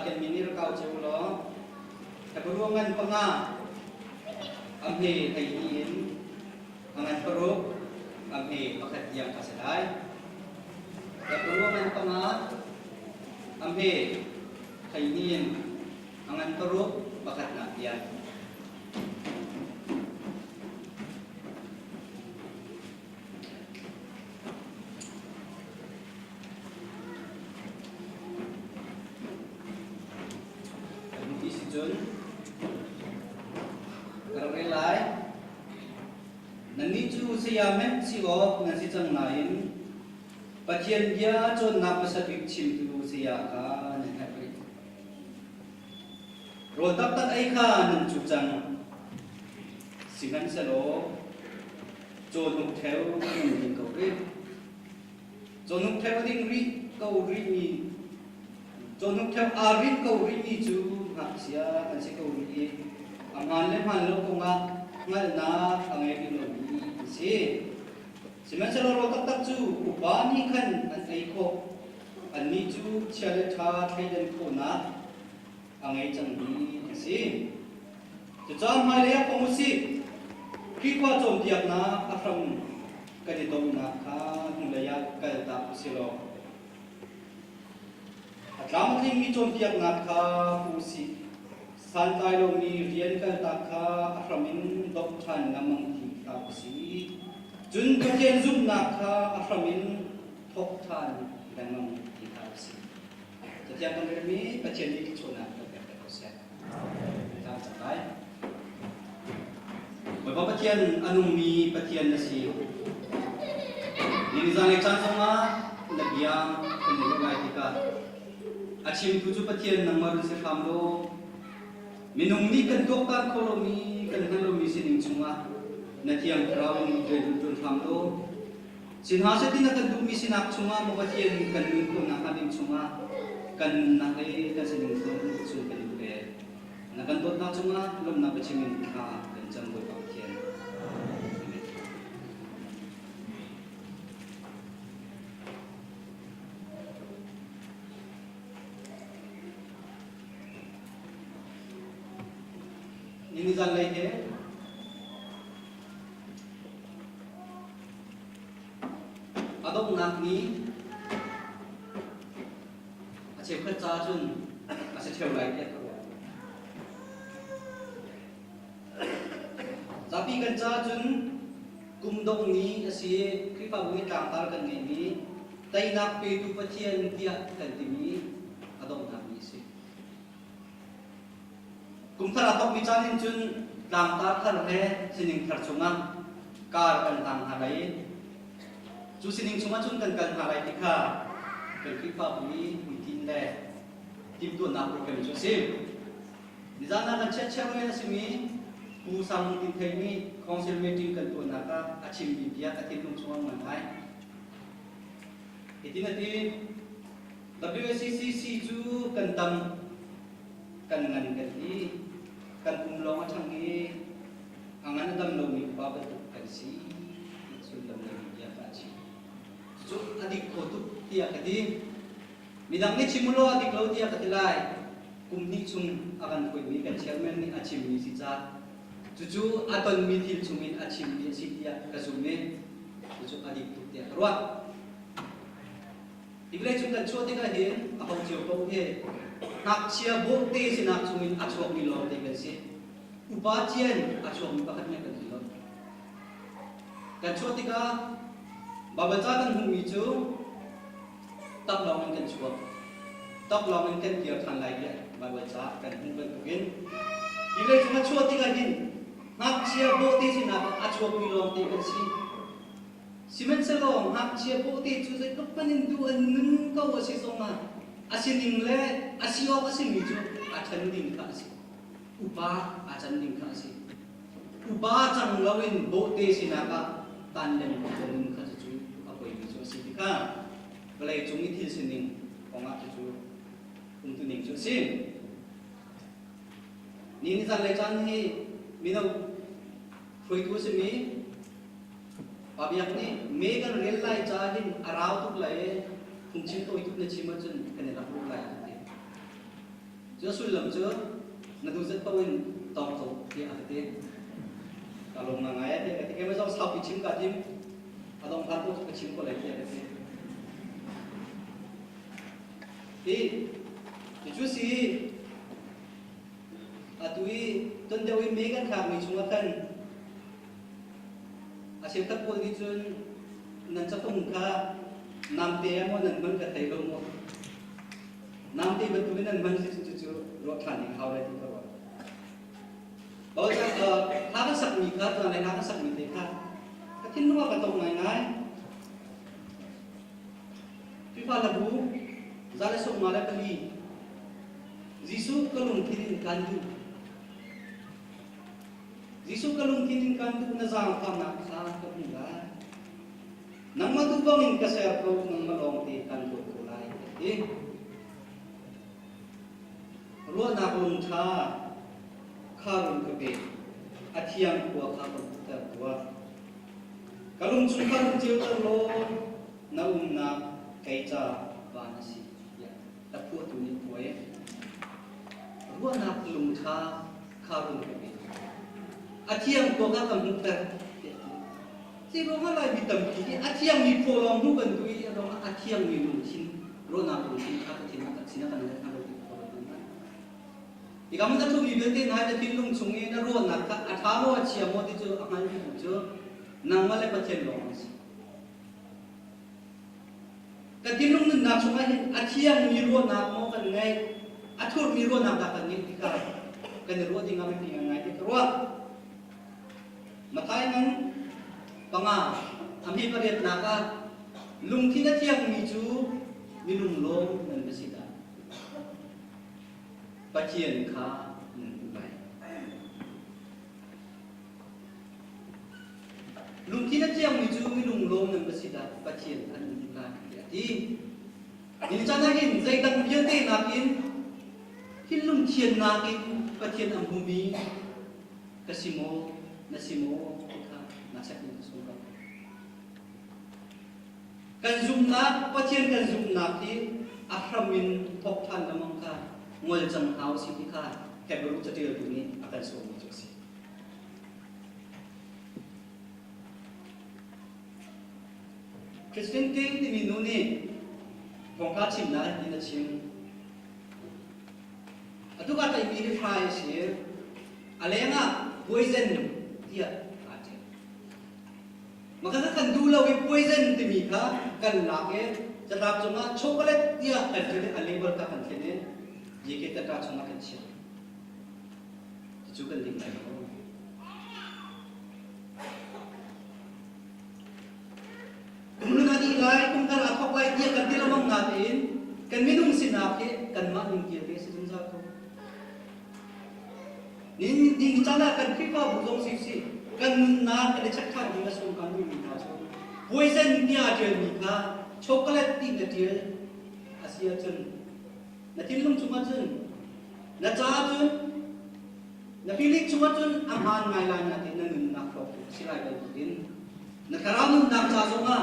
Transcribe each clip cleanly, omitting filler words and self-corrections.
kan minir kau ceu lo keberuangan penga amhe thaiin angan peruk amhe pakat yang kasadai keberuangan penga amhe thaiin angan peruk pakat napian siamet si op na si chang lain pathian dia chon na pasatik chim tu sia ka na happy ro tak tak ai kha nan chu chang singan salo chon nuk theo ding ko ri chon nuk theo ding ri ko ri ni chon nuk theo a ri ko ri ni chu ha sia kan si ko ri aman le man lo ko nga ngal na angai ki lo si siman salo tak tak chu upani khan an ai ko ani chu chale tha thaidan ko na angai chang ni si chu cham mai le ko musi ki kwa chom tiak na afram ka di dom na kha hung la ya ka ta silo atlam thing mi chom tiak na kha musi san tai lo mi rian ka ta kha aframin dok than namang thi ta si Jun pathian zum nak kha aframin thok than dangang dikasi. Setiap kami pathian ini chona ke proses. Ta sabai. Bapa pathian anumi pathian nasi. Ini zane chan sama nabiang penilai tika. Achim tuju pathian nangmar se famlo. Minung ni kan doktan kolomi kan halomi sining chunga. Natiang traum dun famlo sinhasa din akan dumi sinak chunga mabatian kan ko na kaning chunga kan nakai kan sining ko sun kan be nakan dot na chunga lom na bachimin ka kan jam boy pakien ini zan lai he adong nak ni ache khat cha chun ase theu lai ke tapi kan cha chun kum dong ni ase kripa bungi tang tar kan ni tai nak pe tu pathian dia kan ti ni adong nak ni se kum thara tok mi chanin chun tang tar thar he sining thar chunga kar kan tang halai chu sining chunga chun kan halai tikha kan kripa bungi mitin le tim tu na program chu sim nizana kan chat we na simi pu sang tin thai ni council meeting kan tu na ka achim bi pia ka tin chunga man hai itinati WSCC chu kan tam kan ngan kan ni kan pumlong achang gi angan dam lo mi pa ba kan si sun dam le ya ka chi chu adik ko tu tia ka di midang ni chimulo adik lo tia ka tilai kumni chung akan koi mi kan chairman ni achim ni si cha chu aton mi thil chungin achim ni si tia ka sume chu adik tu tia ro iglai chung kan chu te ka hin apang chiu ko he nak chia bo te sinak chungin achok mi lo te kan si upa chian achok mi pakhat me kan lo kan chu te ka baba cha kan hung mi chu tak long kan chu tak long kan dia than lai ya baba cha kan hung kan tuin iglai chung chu te ka hin nak chia bo te sinak achok mi lo te kan si simen selong hak chia bo te chu se tok panin du an nun ka wa si soma asining le asio ka si mi chu a chan ding ka si upa a chan ding ka si upa chang lawin bo te sinaka tan lem ka nun ka chu a koi mi chu si ka balai chung ni thil sining konga chu tu ning chu si ni ni san le chan hi mi no phoi tu si mi pabiak ni megan real lai cha hin arau tuk lai phungchin to itut na chima chun kan la ru lai ate chưa suy lầm chưa là tôi rất bao nhiêu tổng số thì ăn thế cả lồng là ngay thế cái mới do sau khi chim cả chim ở đồng phát tôi cái chim của lại thế thì chú sĩ tôi tuần đầu mấy cái khác mình chung thân xem các cô đi chuyên nên chắc không cả nam tây mà nên mình cái thấy không mà nam tây bên tôi nên mình sẽ chú rồi khăn đi khao lại thì các bạn bao giờ hai cái sắc mì khác rồi này hai cái sắc mì thế khác cái thiên nuôi cái tông này ngay tuy phải là bố ra lại sống mà lại cái gì Giêsu cái lùng thiên can du Giêsu cái lùng thiên can du nó giang tham nặng xa cái bùng ra nang matubangin ka sa approach ng malong ti kanto kulay ti ruwa na kung tha karun kabe at hiyang kuwa kapag kuwa kalung sungkan tiyo talo na kay cha ba na si tapu tunin kuwa ruwa na kung tha karun kabe at hiyang kuwa kapag si Roma lai bitam ki atiang mi polong nu kan tui Roma atiang mi lutin rona lutin ka tin ka sina kan na ro ti ko na ikam na tu mi bete na da tin lung chungi na ro na ka athamo achia mo ti chu amal ti chu nang male pathen long ka tin lung na chunga hin atiang mi ro na mo kan ngai athur mi ro na da kan ni ti ka kan ro ti ngam ti ngai ti ro matai nan panga amhi pariat naka lungthi na thiang mi chu minung long nan basida pathian kha bai lungthi na thiang mi chu minung long nan basida pathian an la ti in chana hin zai dang biate na kin hin lung thian na kin pathian am bumi kasimo nasimo na sakni suka kan zumna pathian kan zumna ki ahramin thok than lamang ka ngol chang hau si ti kha hebru chatil tu ni akan so mo josi Christian king ti minu ni pongka chim na ni na chim atu ka tai mi fry si alenga poison dia maka kan dula we poison ti mi ka kan la ke jatap chunga chocolate dia kan thele label ka kan thele ye ke ta chunga kan chi chu kan ding lai kumuna ni lai kum kan athok lai dia kan dila mang na tin kan minung sina ke kan ma ning ke be sin sa ko nin ding chana kan khipa bu jong si si kan na kan chak tha ni so kan ni na so poison ni a tel ni ka chocolate ti na tel asia chun na tin lum chuma chun na cha chun na pilik chuma chun amhan ngai la na tin na nun na ko silai ba tin na karam na cha so nga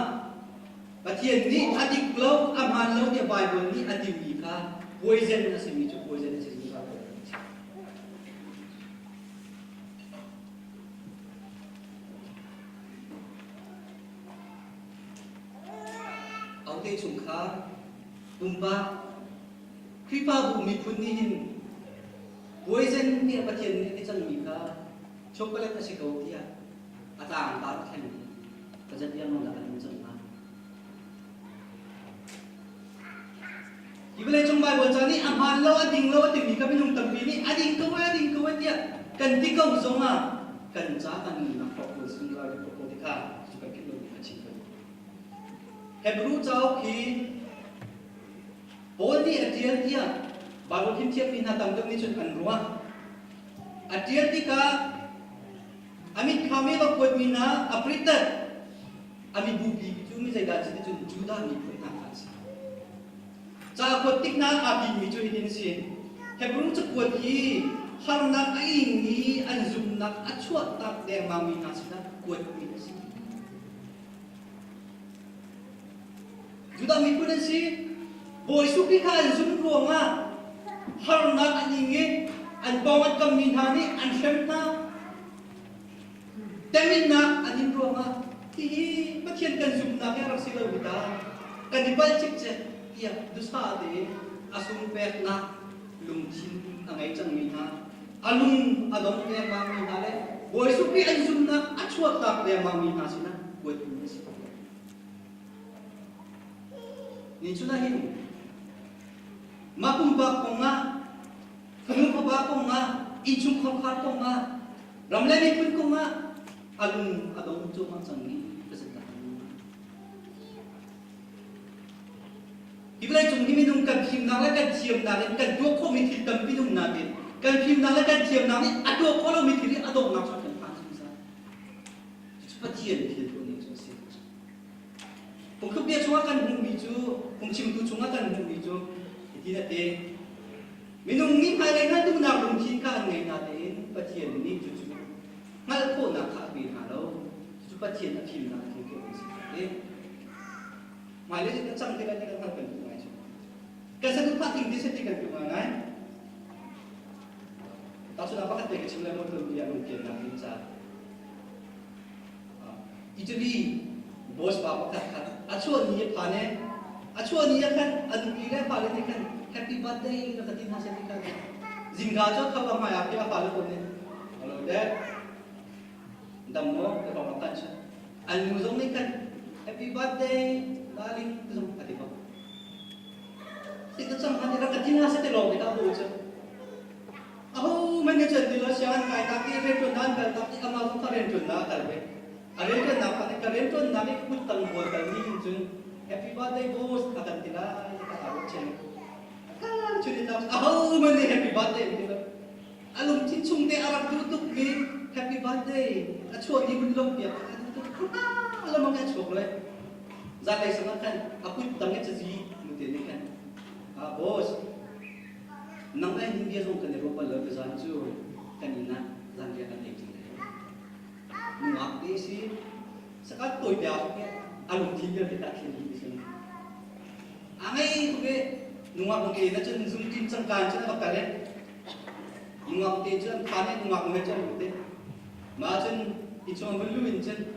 pathian ni adik lo amhan lo ni bible ni adik ni ka poison na si mi chu poison na si ka te chung kha umba kripa bu mi phun ni hin poison ni pathian ni chang mi kha chocolate na si ko tia atang ta thang ni pajan yang long la kan chang ma ibele chung bai bo chani amhan lo ading lo ti mi ka binung tam bi ni ading ko tia kan ti ko zonga kan cha kan na ko sing la ko ti kha chu ka ki lo ni chi Hebrew chau khi body atial dia baru kim tiap ni na tam dong ni chun an ruwa atial ti ka amit khame ba kot mina apritat ami bubi chu mi jaida chi chun juda mi phun na ka si cha kot tik na abi mi chu hin si Hebrew chu kot hi har na ai ni an zum na achuat tak de ma mi na sa kot mi si Juda mi pun si boy suki kan zum ruanga thar na aninge an bongat kamin hani an shemna temin na anin roma ti pathian kan zum na kaya raksila wita kan dibal chik che ya dusa de asum pek na lungchin angai chang mi ha alung adong ke ma mi ha le boy supi an zum na achuak tak le ma mi ha sina boy tu ni si ni chuna hin makumba ko nga kanu ko ba ko nga inchung khom khat ko nga ramle ni kun ko nga alung adong chu ma chang ni presenta iblai chung ni minung kan phim na la kan chiam na le kan do ko mi thil tam pinung na de kan phim na la kan chiam na ni ado ko lo mi thil ado na cha kan pa sa chu pa tien thil ko ni chu se kung khub dia chunga kan hung mi chu kung chim tu chunga kan hung mi chu ti na te minung ni mai le na tu na lung chin ka ngai na de pa tien ni chu chu ngal ko na kha bi ha lo chu pa tien na phim na ki ko si de mai le ka chang te la ni ka kan tu mai chu ka sa tu pa ting di se ti kan tu ngai ta chu na pa ka te ka chim le mo tu ya lung kien na ni cha Italy bos bapa kat achuan ni phane achuan ni kan adu ile phale ni kan happy birthday na katin hase ni kan jingga cho thaba ma ya pya phale ko ne hello dad dammo ke ba kan cha an mu zong ni kan happy birthday darling zong ati ko si ka chang hane ra katin hase te lo ni ka bo cha aho man ne chen ni la sian kai ta ki re to nan ka ta ki ama zong ka re to na tar be Arel kan nak ni karen tu nak ikut tangguh kami jun happy birthday bos kata tila kita tahu chen kan cerita oh mana happy birthday gitu alum cincung de arab tutup ni happy birthday acuan ni belum dia alam makan coklat zalai sangat kan aku tangnya jadi mungkin ni kan bos nang lain dia zong kan Eropa lebih zanju kan ina zanju kan ekor Nuak ni si sekat toy dia alung tinggal kita kini di sini. Angai tu ke nuak mungkin na jen zoom tim sangkan jen apa kalian? Nuak mungkin jen panen nuak mungkin jen mungkin. Macam itu orang belum jen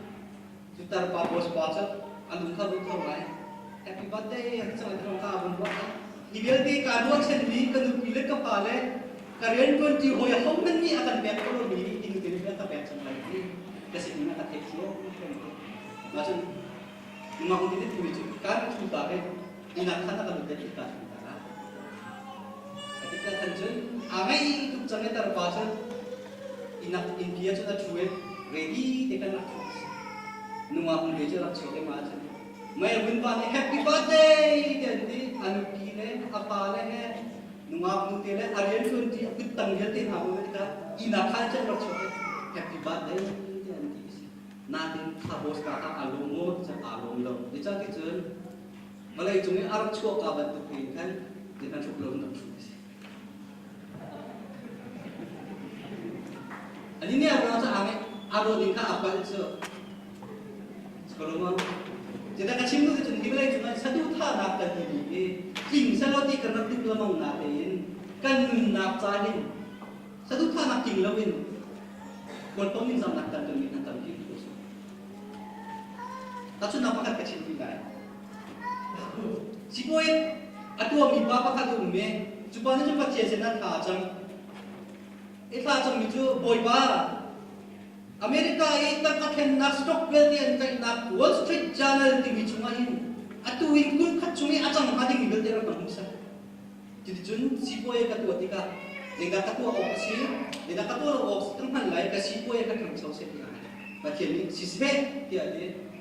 jutar babos baca alung kau betul lah. Happy birthday yang sangat terang kau buat. Ibil di kaduan sendiri kan pilih kepala kalian pun di hoya hom ni akan biar kalau beli ini tidak biar tak biar lagi. Kasi ina ka tekyo macam mga kung hindi tuwid kan sudah ke ina kana ka ludet ka sudah ketika kanjun amai itu jangan terbaca ina India sudah cuek ready dekan nak nunga kung dia jelas cuek macam mai bunpa ni happy birthday jadi anu kile apa le nunga kung tele arian kun ti pitang jati hamu ka ina kan jelas cuek happy birthday natin tapos kaka alumot sa alum lo. Di cang kitchen, malay cungi arap cuak kaban tukin kan, di kan cuklong na cuak. Ani ni arap sa ame, aro din ka apal so. Sekolah mo, kita kacim tu kitchen, di malay cungi satu tha nak kan ini, king sa loti karena tu lamang natin, kan nak cahin, satu tha nak king lawin, kalau min sam nak kan kami nak kami. Tahu nampak kecil kita. Si boy, aduh mi bapa kadu me, cuba ni cuba cecena kacang. Kacang itu boy ba. Amerika itu kan nak Stockwell dia nak Wall Street Journal tinggi cumain. Aduh ingkun kacungi acang hading ni bel dia orang bangsa. Jadi jun si boy kadu tika, jengga kadu opsi, jengga kadu opsi tempat lain kasi boy kadu macam seperti apa. Macam ni si sebab dia dia.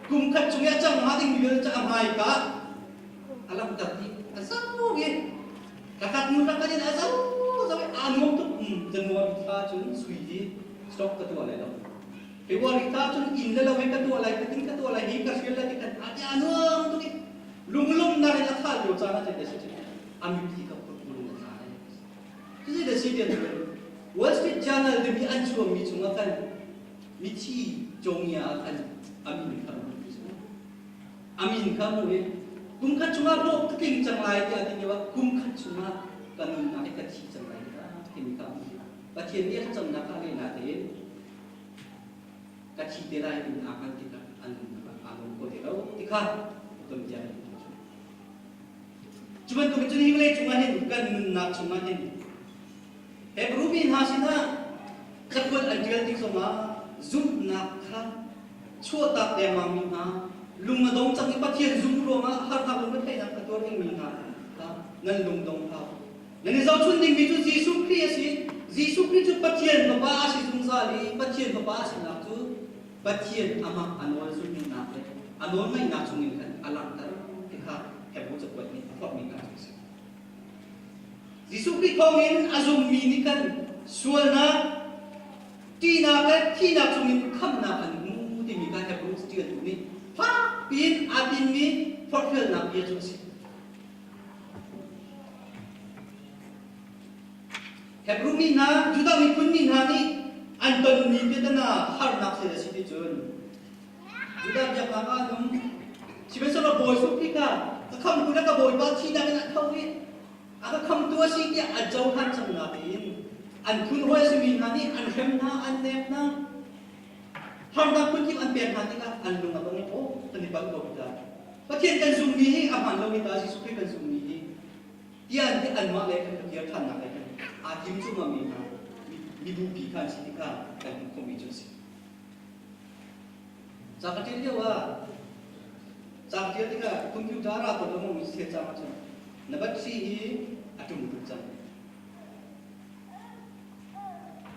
Kum kat cungi acang hading bila cakap hai ka alam tadi asal ye kakak muda kaje asal sampai anum tu jenua kita cun suiji stok ketua lai dah Februari kita cun indah lawe ketua lai keting ketua lai hi kasih lai kan ada anum tu ni lum nari asal jo cana jadi sih ambil tiga perpuluhan cana jadi dah sih dia Wall Street Journal demi anjuang mi cunga kan mici jongnya kan amin kan amin kamu ya kumkat cuma rok keking cang lai dia artinya kum kat cuma kan na ka chi chang lai ta tin ka ba thien ni chang na ka le na te ka chi te lai in a kan ti ka an ko te ro ti kha tum ja cuman tu kecil ni cuma ni kan nak cuma ni Hebrumin hasina sakul adil ti soma zum nak kha chua tak de ma mi ha lung ma dong chang pa thien zum ro ma har na lung thai na ka tor ing mi ha nan lung dong ha nan zau chun ding mi chu Jesu Christ si Jesu Christ chu pa thien ba ba si zum za li pa thien ba ba si na tu pa thien ama anol su ni na pe anol mai na chung ni kan alang tar ti kha Hebru chu ni phot mi ka chu Jesu Christ khong in azum mi ni kan sual na ti na ka thi na chung ni kham na kan mu ti mi ka Hebru chu tu ni pa pin atin mi phot phel na pi chu si Hebru mi na juda mi kun mi na ni anton mi pe na har nak se si ti chun juda ja ka ka num si be so boy su pi ka kham ku na ka boy ba thi na na thau ni aka kham tua si ki a jau han chang na tin an kun hoi si mi na ni an hem na an nep na har na kun ki an pe na ti ka an lu na ba ni o tani ba ko ta pa thien kan zum mi hi a man lo mi ta si su pi kan zum mi hi tian ti an ma le kan ki than na le kan a kim chu ma mi na mi bu pi kan si ti ka kan ko mi chu si sa ka ti le wa sa ti ti ka computer ra ko mo mi se cha ma cha Nabat si hi atum tucam.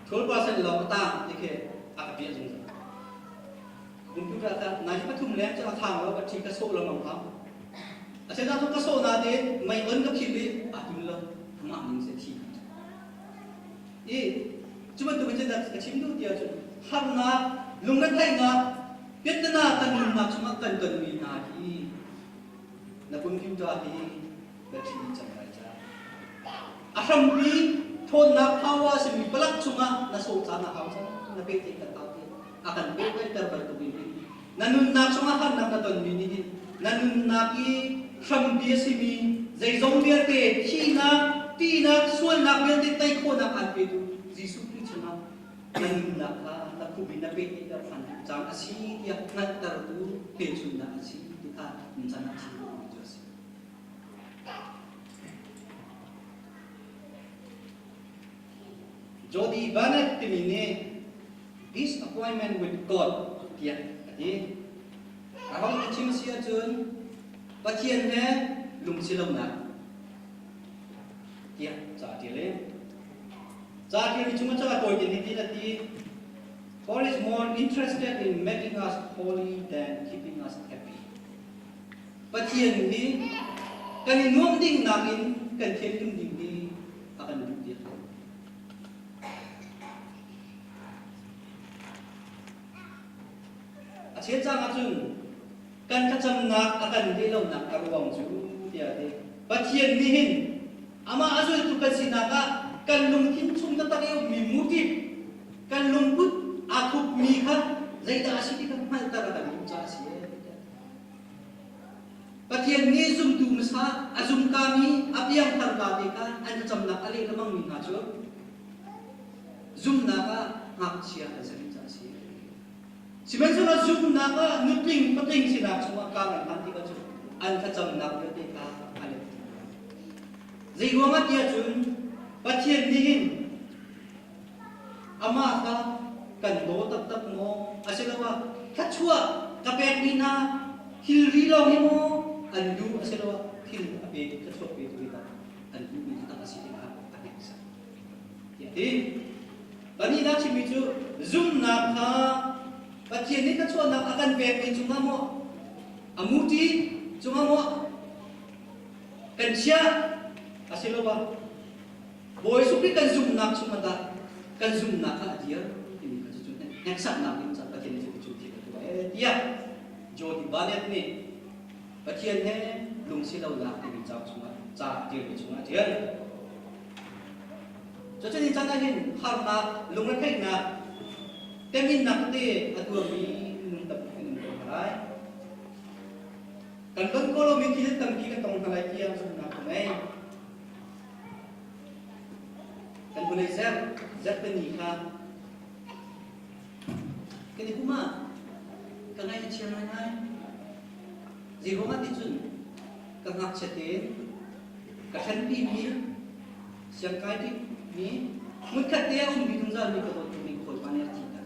12% lo ta dikhe akapia jung. Computer ta nai pathum lem cha thang lo bathi ka so lo mam ha. Ase na to ka so na de mai on ka khili atum lo ma ning se thi. E cuma tu baca dak chim tu dia chu. Har na lung na thai na Vietna tan lung na cuma kan kan mi na hi. Na computer hi Bagi macam raja. Asam pi thon na hawa si mi pelak cuma na so sana hawa na peti ka tau ti akan peti terbar tu bini. Nanun na cuma han na ton bini ni. Nanun na ki sam bi si mi zai zong biar te chi na ti na suan na biar te tai ko na kan pe tu Jesu Christ cuma nanun na ka na ku bin na peti ka fan jang asi dia ngat tar tu pe chun na asi ti ka mencana chi. Jodi banat timine this appointment with God dia adi ahong chim sia chun pathian he lung silom na dia cha dia le cha dia ni cuma cha ko dia ni ati God is more interested in making us holy than keeping us happy pathian ni kan nuam ding namin kan thien ding ni akan dia Asyik jangan cun kan kacam nak akan dilau nak karuang cu dia de. Bacian nihin ama azul tu kan sinaka kan lungkin cung tatariu mimuti kan lungkut aku miha zaida asyik kan mal tara kan ca asyik. Bacian ni zum tu masa azum kami api yang terkati kan an kacam nak ali lemang miha cu zum naka hak sia asyik. Sebenarnya zoom naga nuting penting sih nak semua kangen nanti kan an kacang nak berarti ada. Jadi gua dia jun pasien nihin ama ka kan do tak mo asalawa kacua kapet mina hilri lo himo andu asalawa hil abe kacua itu kita andu kita kasih dia aneksa. Jadi bani nak simitu zoom naga Bacian ni kan nak akan bebek cuma mo amuti cuma mo kan sia asilo ba boy supri kan zoom nak cuma tak kan zoom nak dia ini kan cucu eksak nak ini sampai bacian ni cucu dia dia jodi balet ni bacian ni lung silau nak ini jauh cuma cak dia cuma dia cucu ni jangan hin harna lung lekai nak Temin nak te atua mi nuntak nuntak hai. Kan kalau mikir tentang kita tong halai kia sudah kumai. kan boleh zat penikah kini kuma kangai chiang ngai zero ma ti chun kangak chaten ka than pi mi siang kai ti mi mun khat te bi thung za mi ko tu mi ko pa ne ti ta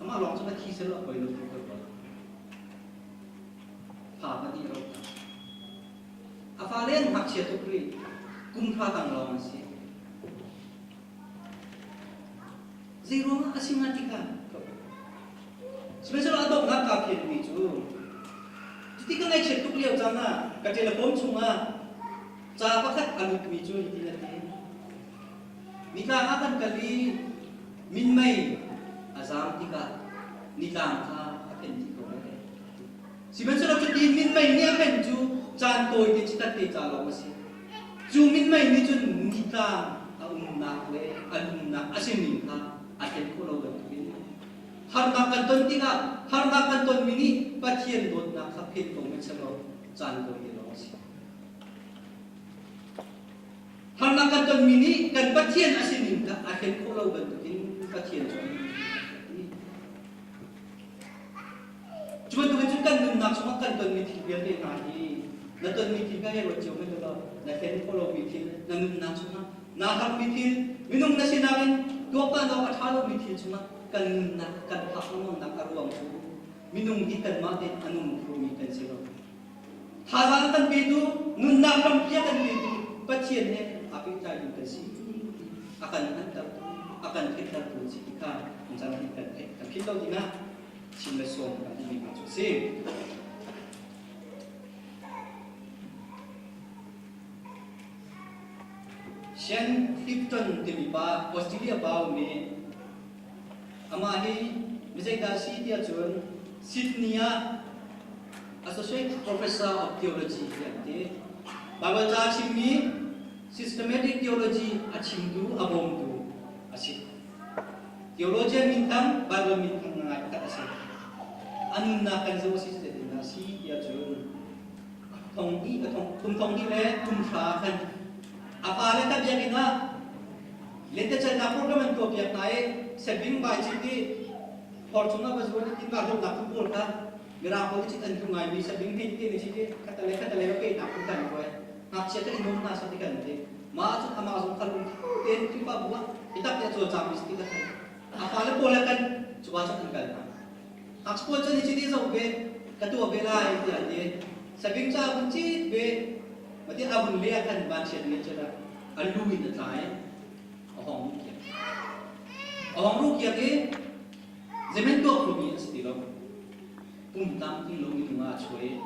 ama long cha thi se lo koi lo ko ko pa pa ti ro a fa len hak che tu pri kum tha tang long si zero ma asimatika sebenarnya ada nak kafir ni tu jadi kan ai cek tu beliau jana ka telefon cuma ca pakat alut mi tu ni nanti nikah akan kali min mai azam tika nikah ka akan tiko sebenarnya tu di min mai ni akan tu jan toy ti cita ti ca lo masi tu min mai ni tu nikah nak le nak asin nikah akan ko lo har na kan ton tinga har na kan ton mini pathian dot na khapin tong me chalo chan ko ni lo si har na kan ton mini kan pathian asinin ka ahen ko lo ban tin pathian chon cuma tu kan nun nak cuma kan ton mi thi biar te na ni na ton mi thi ka he ro chom me lo na hen ko lo mi thi na nun na cuma na har mi thi minung na sinamin to pa no ka thalo mi thi cuma kan nak kan hakmon nak aruang tu minung di kan mate anum rumi kan siro hazan kan bedu nun nak ram pia kan bedu patien ne api tai kan si akan hantar akan kita tu si kita mencara kita kan kita dina sila som kan ini macam si Shen Clifton Tilipa Australia bau me Amahi Vijay Dasi dia John Sydney Associate Professor of Theology yate Bible Chachimi Systematic Theology achimdu abomdu asit Theologian mintang Bible mintang ngai kat asit anna kan zo Sydney Dasi dia John thong di thong di le tum tha kan apa le ta dia kina lete chana program ko pia tai saving by chiti fortuna bazwani tin ka dok nak pun ka gira ko chi tan ku ngai bi saving tin tin chi katale ke nak ku kan ko nak che ta inum na sa ti kan te ma chu amazon kan ten ti pa buwa itak ya chu cham is ti ka apa le bola kan chu wa chu kan ka ak po chu ni chi ti so be ka tu be la ai ti ade saving cha bun chi be mati abun le kan ban che ni chara alu in the time ahong Orang kia ke zaman tu aku ni sendiri lo, pun tam ting lo ni cuma cuy.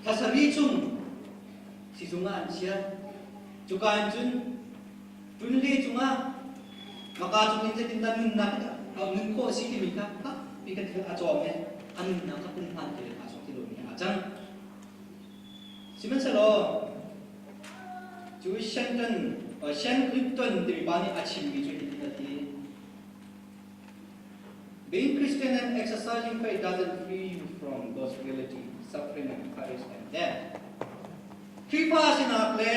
Kasari cung, si cuma ansia, juga anjun, tunli cuma, maka cung ini jadi nun nak, nun ko si kimika, pika kita acomnya, anun nak pun pantai acom ti lo ni acang. Siapa selo, cuy Shen Clifton dari bani acim gitu jadi. Being Christian and exercising faith doesn't free you from those reality, suffering and courage and death. Kripa sinaple,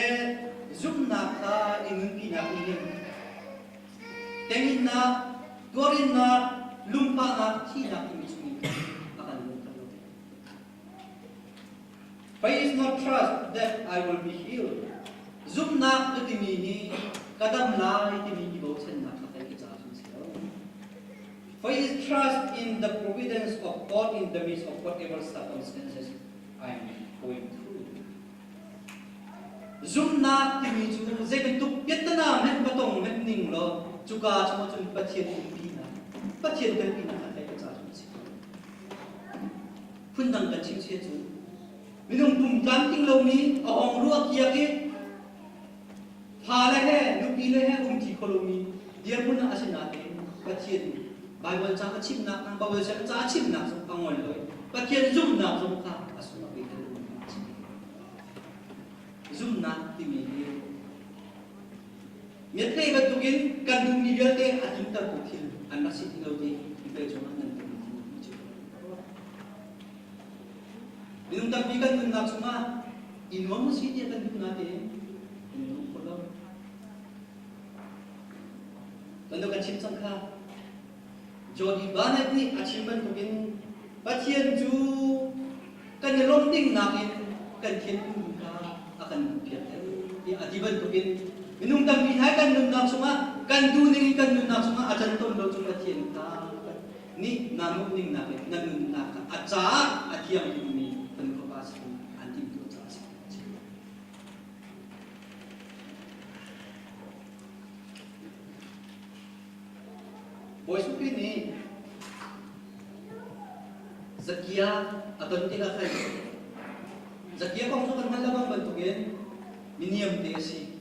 zoom na ka inunti na inin. Tengin na, tuwarin na, lumpa na, hina kimisuni akan lumpa. Faith is not trust that I will be healed. Zoom na katimini, kadamla itimini bausan na katay kita. Faith is trust in the providence of God in the midst of whatever circumstances I am going through. Zoom na timi chu zeben tu pietna men batong men ning lo chuka chmo chun pathian pina kai ka cha chu phundang kan ching che chu minung pum jam ting lo ni ahong ruwa kia ke pha le he nu pi le he thi kholo mi dia pun asina te pathian Bible cha chim nak nang Bible cha chim nak so angol loi pathian zoom nak so ka asuna be te zoom nak ti mi miat kai ba tugin kan dum ni bia te atin ta ko thil an na si lo te be choma nan te minung ta bi kan nak suma inom mo siya kan dun natin inom ko lang kando kan chim sang kha jodi banat ni achievement ko bin pathian ju kan lom ding nakin kan thiên ka akan piat ya adiban ko bin minung tam bihay kan nun nak sunga kan duning kan nun nak sunga ajan ton lo chung pathian ka ni nanuk ning nakin nanun nak acha athiam ni kan ko pas antim to cha boy supi ni Zakia aton tila kay Zakia kung so kan halabang bantugen miniyam desi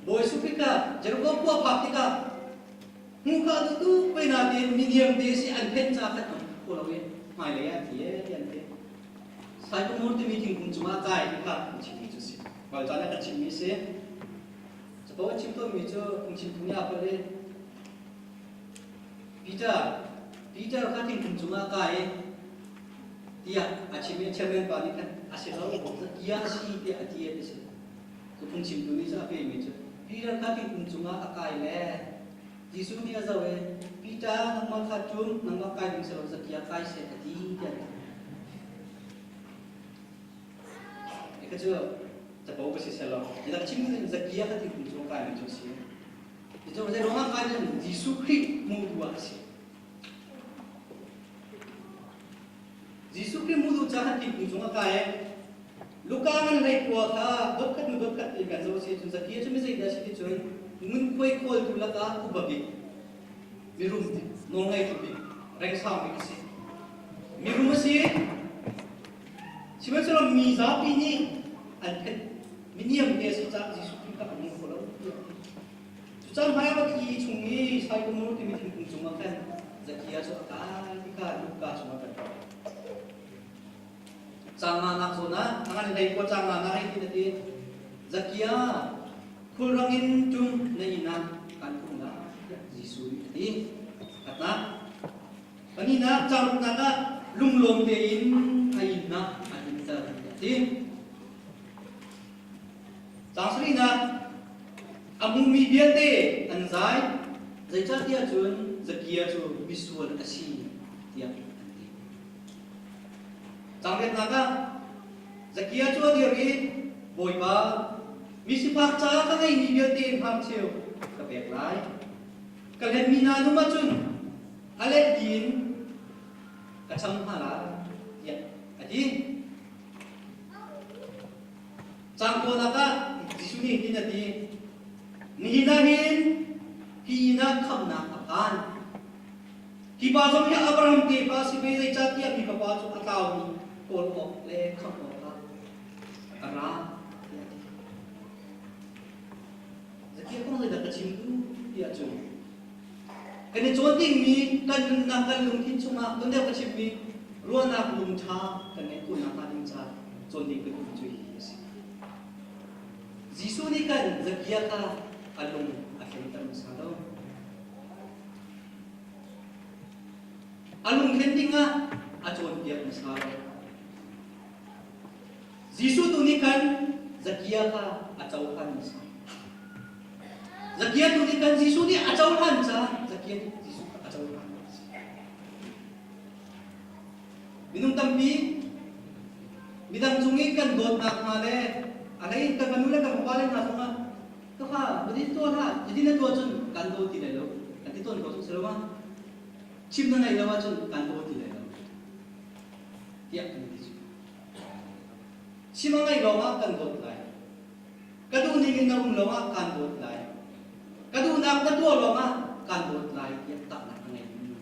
boy supi ka jerugo po praktika muka tu pe natin miniyam desi anpen cha khat ko lawe mai le ya tie yan te sai ko murti meeting kung chuma kai ka chi chu si bal jana ka chi mi se so bo chi to mi cho kung chi punya pa le Peter kating kung chuma kai dia achime chairman pa ni kan aselo bo kia si dia atie desi so kung chi tu ni sa pe mi cho Peter kating kung chuma kai le Jisu ni azawe Peter nang makachum nang makai ding selo zakia kai se ati dia ekajo ta bo ba si selo ida chim ni zakia kating kung chuma kai mi cho si ito ba roma kai ni Jisu Christ mu dua si Jisu Christ mu du cha kating kung chuma kai lukangan lai ko tha dokkat nu dokkat ni kan zo si chun zakia chumi zai da si chun mun koi kol tu laka ubabi mirum ti nongai tu bi reng sa mi si mirum si simen selo mi za pi ni an phet miniam te si cha Jisu Christ ka mu ko lo chang hai ba ki chungi sai ko mu ti mi thing kung chunga kan zakia so ka ka luka chunga ka changa na so na angan lai ko changa na ai ti ti zakia kurangin tum na ina kan kung na Jisu ni kata kanina charut na ka lunglom de in ai na anita ti Sangsri na amung media te anzai zai cha tia chun zakia chu visual asi tia Sangret na ka zakia chu dia ri boy ba misi pak cha ka ngai media te pham cheu ka pek lai ka let mina nu ma chun alet din ka cham hala ya ati chang ko na ka Jisu ni din ati nihinahin hina khamna akan hiba jom ya Abraham te pa si be zai cha tia bi pa chu ataw ni kol ok le kham ok ka ara zakia kong zai da ka chim tu dia chu kani chon ding mi kan na kan lung thin chunga don de ka chim mi ruan na lung tha kan ne ku na ka ding cha chon ding ku chu hi si Jisu ni kan zakia ka alung akhir tam sa do alung kendinga achon dia sa Jisu tu ni kan zakia ka achauhan sa Zakia tu ni kan Jisu ni achauhan sa Zakia ni Jisu ka achauhan minung tampi bidang sungi kan dot nak male alai ka kanula ka mapalay na sunga ka budi to ha jadi na to chun kan do ti lelo ati ton ko selo ma chim na nai lawa chun kan do ti lelo tiak ni Jisu chim ngai lawa kan do lai kadu ni na lawa kan do lai kadu nak na to lawa kan do lai tiak tak na ngai ni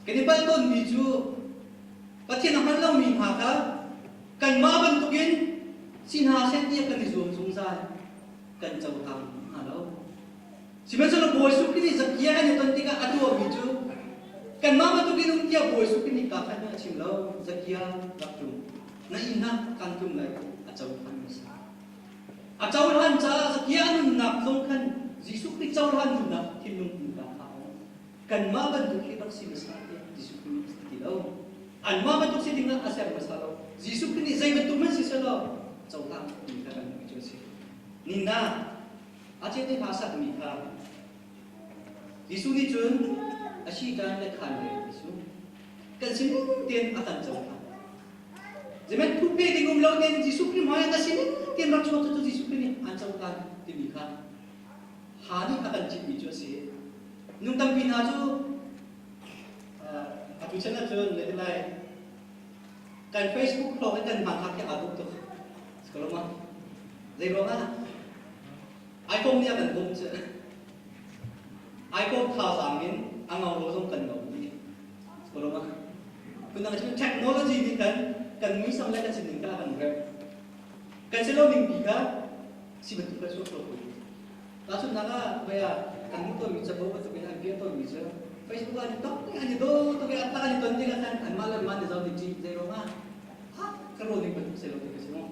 kini pal ton ni ju pathin han lo mi ha ka kan ma ban tukin sin ha set dia kan zoom sung sai kan chau tham halo simen so boy su kini zakia ni ton tika atu mi ju kan ma ban tukin um tia boy su kini ka kan na chim lo zakia lak tu na ina kan tum lai a chau tham sa a chau han cha zakia nun nak song kan Jisu Christ chau han nun nak tin lung ka kan ma ban tukin tak sim sa Jisu Christ ti lo Anma bentuk si tinggal asyar masalah. Jisu kini zai bentuk man si selo. Jauhlah mika kan itu sih. Nina, aceh ni bahasa mika. Jisu ni cun, asyik dan lekhan deh Jisu. Kan sini tian akan jauhlah. Zaman tupe di gumlau ni Jisu kini maya kan sini tian rak suatu tu Jisu kini ancaukan di mika. Hani akan cip itu sih. Nung tampin aja. Aku cina cun letilai. Kan Facebook kalau kan mangkak yang aduk tuh, sekolah mah, zero mana? iPhone ni akan bom je, iPhone khas angin, angau losong kan bom ni, sekolah mah. Punang cuma teknologi ni kan misal lagi kan sini kan rap, kan selalu mimpi kan, si betul kan suatu. Lalu naga bayar kan itu bisa bawa tu bayar dia tu bisa. Facebook ada tak? Ada tu bayar apa kan itu nanti kan malam mana jauh di zero mah. Kalau ni betul selalu tu semua.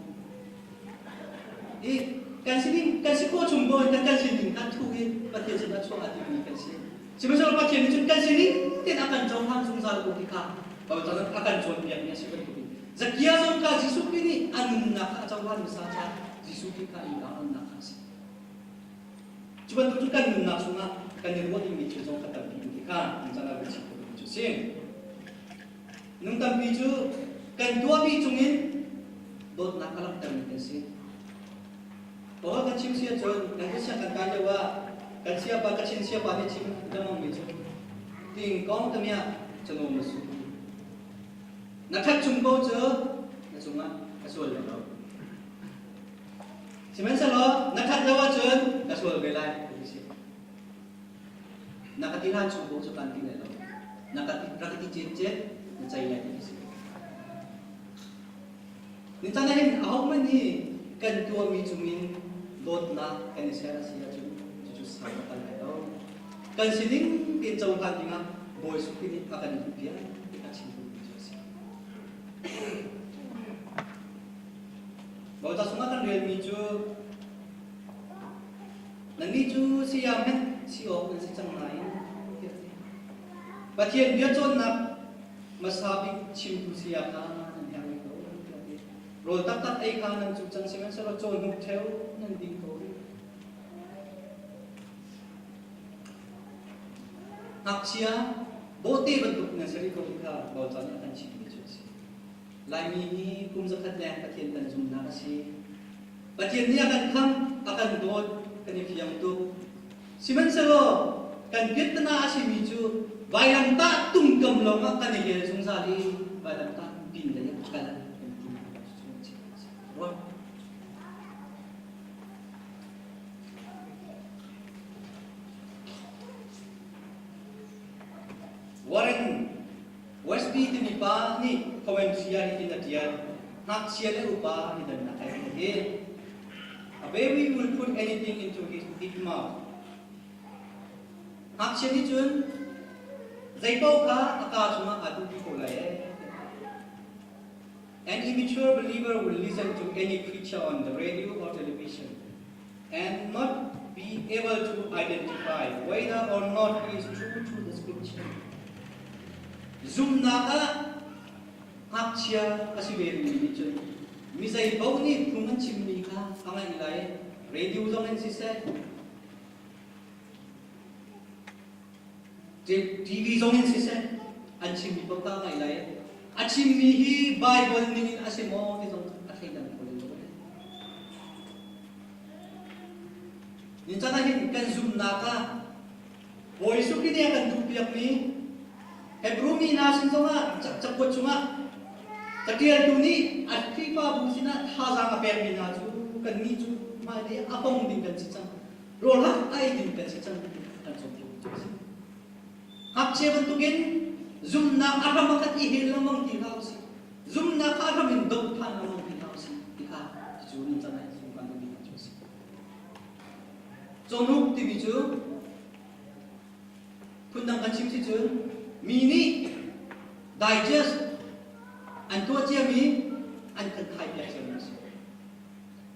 Kan sini kan si kau cumbo kan sini kan tu pakai jenis cua ada ni kan sini. Sebenarnya pakai ni kan sini tidak akan jauh sungsal tu kita. Bahawa jangan akan jauh biarnya si betul. Zakia songka Jisu ini anu nak jauhan saja Jisu kita ilang nak kasih. Cuba tunjukkan nak sungai kan dia buat ini jauh kata kita jangan bercakap begitu sih. Nung tapi tu kan dua bicungin dot nakalak dan kasi. Orang kan cium siapa John, kan siapa kan kaya wa, kan siapa kacin siapa ni cium dalam bicu. Ting kong temia cenderung masuk. Nakat jumbo je, nasuma kasual bela. Sebenarnya lo nakat jawa John kasual bela. Nakatiran jumbo so kantin lo. Nakat rakiti jejet, mencari lagi sih. Nitanahin ako man ni kan tuwa mi cumin lot na kan siya siya ju sama talaga. Kan sining pinjau kan dinga boys pini akan rupiah kita cinta siya. Bawa tak semua kan real mi ju nanti ju siya men si ok si cang lain. Bagian dia tu nak masabi cinta siya kan. Roll tak ay kanan sucan siman sa rocho nugteo ng dito. Aksya, bote bentuk na sari ko ka bautan akan cikin Diyos. Lami ni kung zakat na patiyan tan sumna kasi patiyan niya akan doon kanifiyang to. Siman sa ro kan bit na asi medyo bayang ta tunggam lo nga kanigel sungsali bayang ta pinday kalan. Warren Westby ni pa ni comment siya ni tinatiyan nak siya le upa ni dan nakay ni a baby will put anything into his mouth nak siya ni chun zaipaw ka akasuma adu ki kolay. An immature believer will listen to any preacher on the radio or television and not be able to identify whether or not he is true to the scripture. Zoom naka aksya asiberi ni chun. Misai bau ni puman chimni ka angai ilai radio zongen sisa. TV zongen sisa. An chimni bau ka angai ilai. Achim mihi Bible ningin asimo nitong akhidan ko nito. Nintanahin kan zoom naka. Voice kini akan tupiak ni. Hebrumi nasin to nga cakcakot cuma. Takiyal tuni at kipa busina hazang apermi na ju kan ni ju mali apong din kan sicang. Rola ay din kan sicang kan sokyo. Hapche bentukin zoom na aram makat ihil lamang tilaw si. Zoom na aram indog pan lamang tilaw si. Ika, junin sana zoom kan dumi kan si. Zonuk tibi ju. Pundang kan si ju. Mini digest antua chia mi an kan khai pia chen si.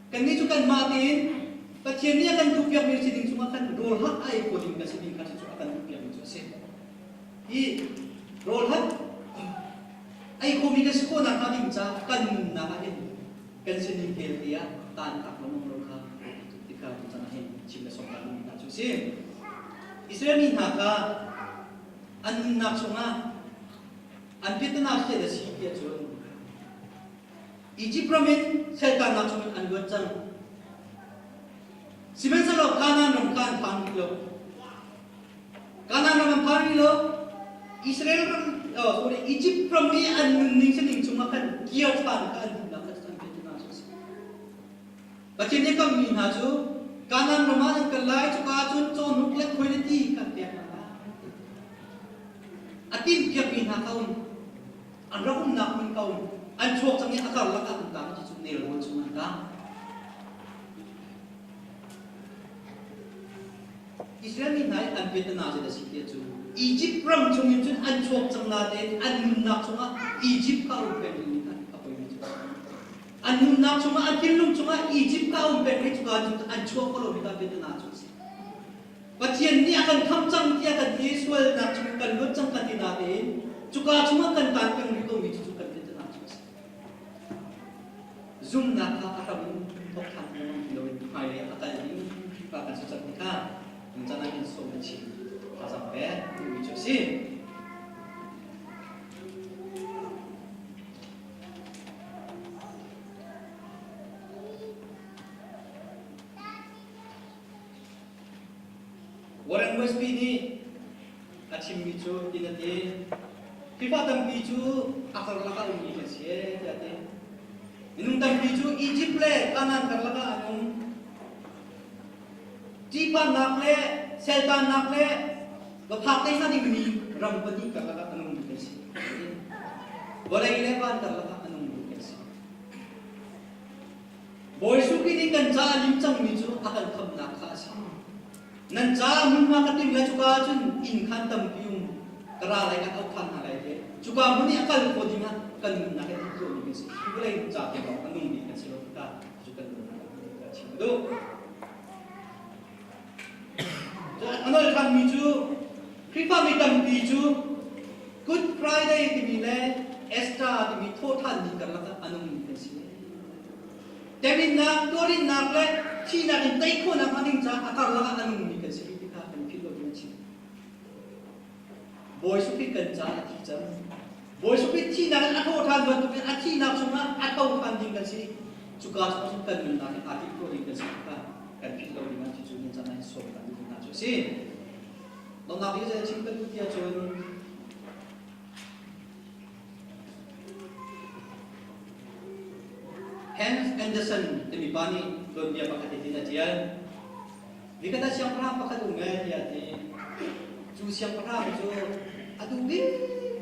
Kan ni ju kan matin patien ni akan rupiah mi siding cuma kan rol hak ai ko ding ka siding kan akan rupiah mi si. I roll hat ai komunikasi ko na kaming sa kannahin kan siningkil dia tan tak ngomong lokha tika tanahin chimna sokkan na chusim Israel min haka an nak sunga an pitna se da si dia chun Egypt ramen setan nak sunga an gotchang simen salo kanan ram kan pangilo kanan ram pangilo Israel ram Egypt from me and ning cuma kan kia tan kan nak kan pitna so bacin ni kam min ha chu kanan ramalan kalai chu ka chun chon nuklet quality kan pek na atin pek min ha kaun an rakum nak min kaun an chok chang ni akar la ka ta chu ne ro chu ka Israel min hai an pitna se da sikhe chu Egypt ram chungin chun an chok chang na de an nun nak chunga Egypt ka u pen ni kan apoi ni chu an nun nak chunga an kilum chunga Egypt ka u pen ni chu ka chun an chok ko lo bi ka pen na chu si pathian ni akan kham chang ti akan Israel nak chung kan lut chang kan ti na de chu ka chunga kan tan peng ni ko mi chu kan pen na chu si zum na ka aram tok thang ni lo ni hai le akan ni ka kan chu chang ni ka chana in so ma chi sampai diujusin. Warang West ni acim bicu dinati FIFA tam bicu akar laka umi kasih jadi minum tam bicu Egypt le kanan karlaka anum Jipan nakle setan nakle Bapakay na ni rampani karlaka anong lukas. Boleh ilepan karlaka anong lukas. Boy suki ni kan ja limchang mijo akan khamna khasi. Nan ja mun ma katim la chuka chun in khan tam pium kara lai ka au khan ha lai de. Chuka muni akal ko dinga kan na ka ti ko ni si. Boleh ja ke ba anong ni kan silo ka chuka na ka chi do. Anol khan mijo Kripa mitam biju Good Friday timile Extra timi thotan ni karlaka anong nisi. Demin na torin na le China in taiko na kaning sa akarlaka anong nisi kita kan pilo ni chi. Boy supi kan sa atijam. Boy supi China kan athotan ba tu kan China sunga athotan din kan si. Chuka sa kan na ni atiko din kan si kan pilo ni man chi ni sa na so kan ni na si. Nông nghiệp bây giờ chính quyền kia chọn Hans Anderson demi bani don dia pakai tidak dia. Jika dah siang perang pakai dungai dia ni. Ju siang perang ju aduh ni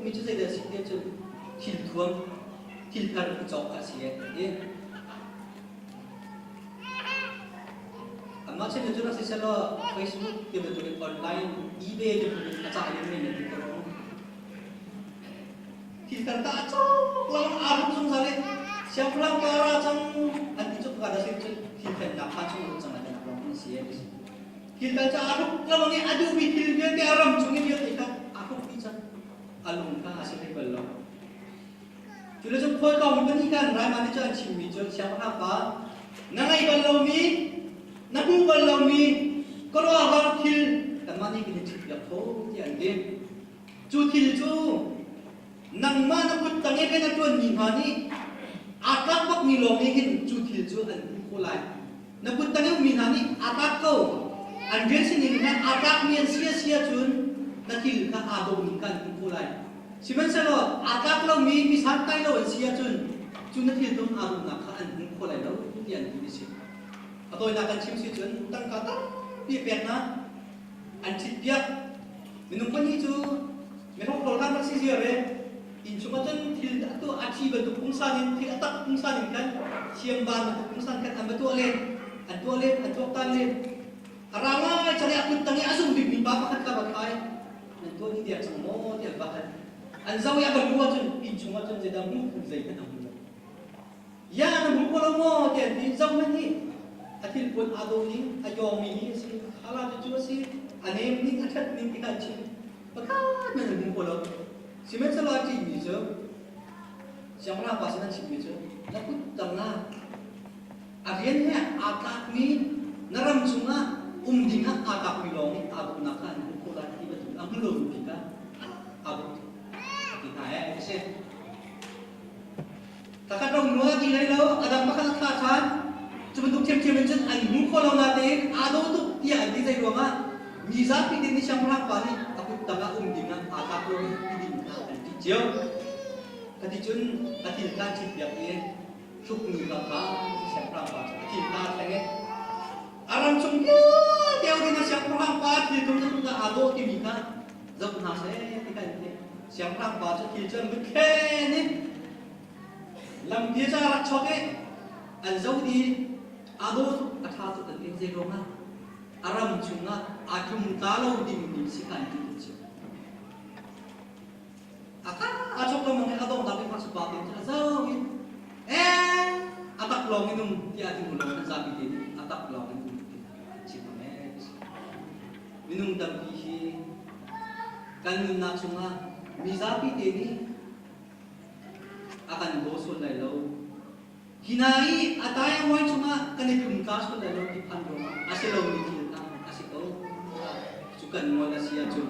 micu saya dah sih dia ju tiltuam tilkar jauh kasih ya. Macam itu nasi selo Facebook dia betul online eBay dia betul acak ini nanti kalau kita tak acak lawan arus sungsale siapa lang kara cang anti cuk kada sih kita nak pacung cang ada nak lawan sih kita cak arus lawan ni adu bikin dia ke aram cungi dia kita aku bisa alung ka hasil bello kita cuk koi kau memberikan rai mana cak cimi cuk siapa apa nangai bello mi Naku kalau mi kalau agar kil tamani kini cipiak ho tiang dem cutil cu nang mana pun tangi kena tuan ni hani akak bak ni lomi kin cutil cu an kulai napun tangi mi hani akak kau anjir sini kan akak mi sia cun nakil ka adom kan kulai siman selo akak lo mi santai lo sia cun nakil dom adom nak an kulai lo tiang ni sih atau nak akan cim cun tang kata piak na ancit piak minum pani tu merok kolkan masih siapa in cuma cun til tu aci bentuk pungsanin til atak pungsanin kan siam ban bentuk pungsan kan ambil tu alen aranga cari aku tangi asum bibin bapa kan kabakai nanti ni dia semua dia bahkan anzau yang berdua cun in cuma cun sedang mukul zaitan amu ya namu kalau mau dia di zaman ni Atil pun ado ni ayom ini si halat itu si anem ni atat ni tinggal cing. Pakai mana bung kolok. Si macam lagi ni je. siang pernah pas nan sih gitu lakut tengah akhirnya akak ni naram cuma dinga akak milong aku nakan kulat tiba tu aku belum kita aku kita sih takkan dong dua gila lo ada makan kacan cuma untuk cem-cem mencet anu kalau nate ada tu dia di saya ruang misal pilih ni siang pernah pas ni aku tengah dinga akak lo dinga jauh kati chun kati kan chip biak ye suk ni ka ka siap prang pa kati ka tenge aram chung ya teo ni siap prang pa ti tum tum ka ado ti mi ka zap na se ti ka ni siap prang pa chu ki chun bu khe ni lam dia cha rak chok e an zau di ado su atha su kan ni je ro ma aram chung na atum ta lo di mi si kan ti chi akan acok lo mengenai adong tapi pas batin jauh atak long inum dia di mulut kan sapi ini atak long inum cipame minum tapi kan nak cuma misapi ini akan bosul dari lo hinai ataya mau cuma kan ikumkas pun dari lo di pandora asal lo dikira asal lo suka mau nasi aja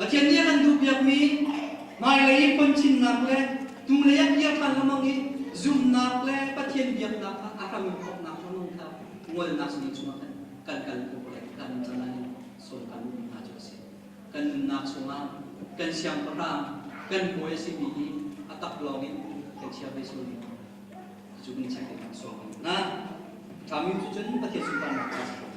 bagian dia kan dubiak mi mai lấy phân chín nạp lên, tu lấy biếc khăn làm mong đi, zoom nạp lên, bắt thiên biếc nạp, akan mengkop nạp nó nông tháp, ngồi nạp sini cuma kan boleh kan jalan sol kan aja sih, kan nạp cuma kan siang perang, kan boleh sih bihi, atap login, kan siapa sih, juga nih cakap sol. Nah, kami tujuan pakai sumpah nafas.